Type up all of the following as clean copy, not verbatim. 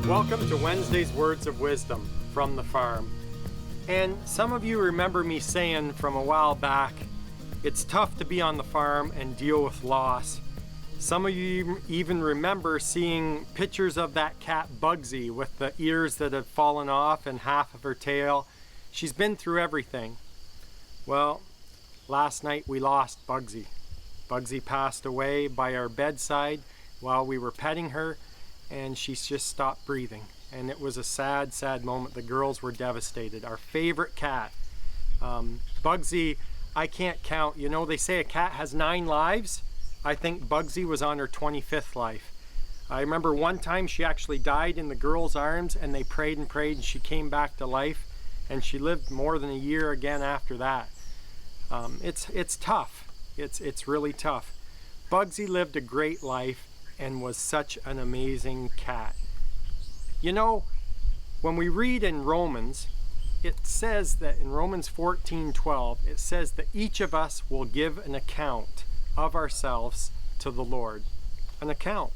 Welcome to Wednesday's Words of Wisdom from the farm. And some of you remember me saying from a while back, it's tough to be on the farm and deal with loss. Some of you even remember seeing pictures of that cat Bugsy with the ears that had fallen off and half of her tail. She's been through everything. Well, last night we lost Bugsy. Bugsy passed away by our bedside while we were petting her, and she's just stopped breathing. And it was a sad, sad moment. The girls were devastated. Our favorite cat. Bugsy, I can't count. You know, they say a cat has 9 lives. I think Bugsy was on her 25th life. I remember one time she actually died in the girls' arms, and they prayed and prayed, and she came back to life, and she lived more than a year again after that. It's tough. It's really tough. Bugsy lived a great life and was such an amazing cat. You know, when we read in Romans, it says that in Romans 14:12, it says that each of us will give an account of ourselves to the Lord. An account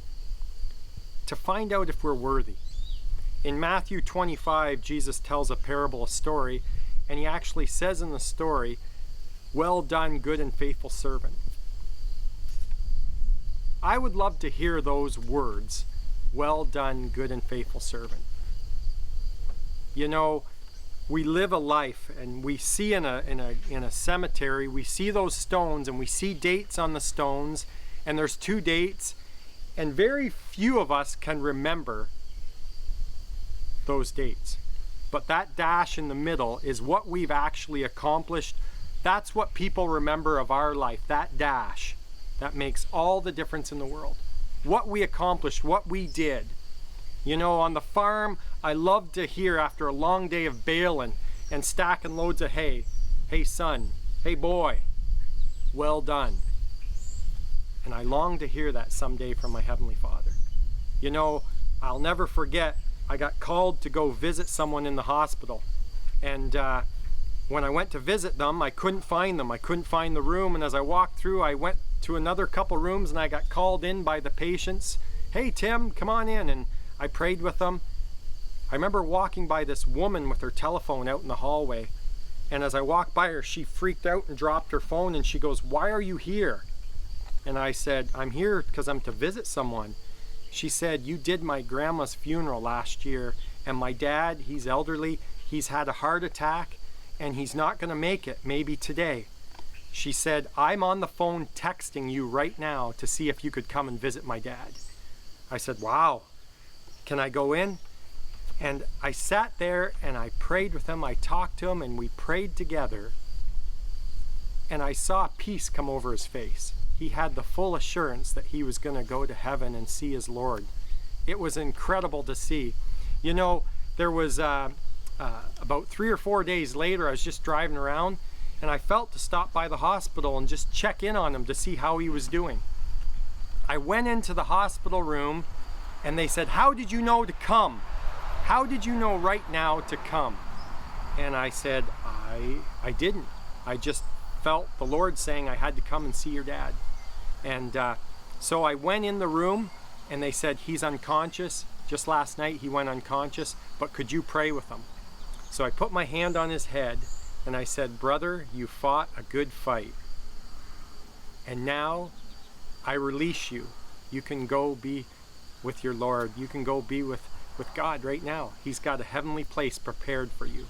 to find out if we're worthy. In Matthew 25, Jesus tells a parable, a story, and he actually says in the story, "Well done, good and faithful servant." I would love to hear those words, "Well done, good and faithful servant." You know, we live a life, and we see in a cemetery, we see those stones, and we see dates on the stones, and there's 2 dates, and very few of us can remember those dates. But that dash in the middle is what we've actually accomplished. That's what people remember of our life, that dash. That makes all the difference in the world. What we accomplished, what we did. You know, on the farm, I love to hear after a long day of baling and stacking loads of hay, "Hey son, hey boy, well done." And I long to hear that someday from my Heavenly Father. You know, I'll never forget, I got called to go visit someone in the hospital. And when I went to visit them, I couldn't find them. I couldn't find the room. And as I walked through, I went to another couple rooms, and I got called in by the patients. "Hey Tim, come on in." And I prayed with them. I remember walking by this woman with her telephone out in the hallway. And as I walked by her, she freaked out and dropped her phone, and she goes, "Why are you here?" And I said, "I'm here because I'm to visit someone." She said, "You did my grandma's funeral last year, and my dad, he's elderly, he's had a heart attack, and he's not going to make it, maybe today." She said, "I'm on the phone texting you right now to see if you could come and visit my dad." I said, "Wow, can I go in?" And I sat there and I prayed with him. I talked to him and we prayed together. And I saw peace come over his face. He had the full assurance that he was going to go to heaven and see his Lord. It was incredible to see. You know, there was about 3 or 4 days later, I was just driving around, and I felt to stop by the hospital and just check in on him to see how he was doing. I went into the hospital room, and they said, "How did you know to come? How did you know right now to come?" And I said, I didn't. I just felt the Lord saying I had to come and see your dad. And so I went in the room, and they said, "He's unconscious. Just last night he went unconscious, but could you pray with him?" So I put my hand on his head, and I said, "Brother, you fought a good fight. And now I release you. You can go be with your Lord. You can go be with God right now. He's got a heavenly place prepared for you."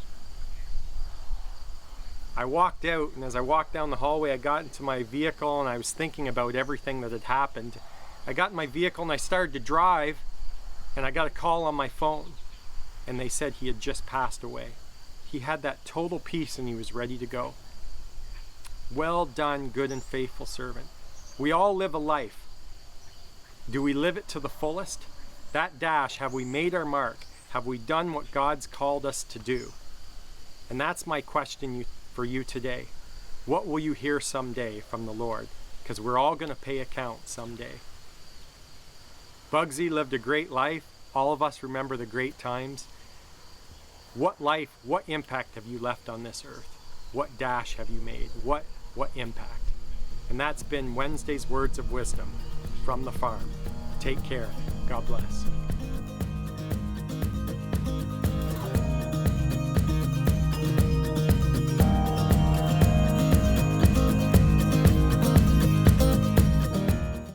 I walked out, and as I walked down the hallway, I got into my vehicle, and I was thinking about everything that had happened. I got in my vehicle, and I started to drive, and I got a call on my phone, and they said he had just passed away. He had that total peace, and he was ready to go. Well done, good and faithful servant. We all live a life. Do we live it to the fullest? That dash, have we made our mark? Have we done what God's called us to do? And that's my question for you today. What will you hear someday from the Lord? Because we're all going to pay account someday. Bugsy lived a great life. All of us remember the great times. What life, what impact have you left on this earth? What dash have you made? What impact? And that's been Wednesday's Words of Wisdom from the farm. Take care. God bless.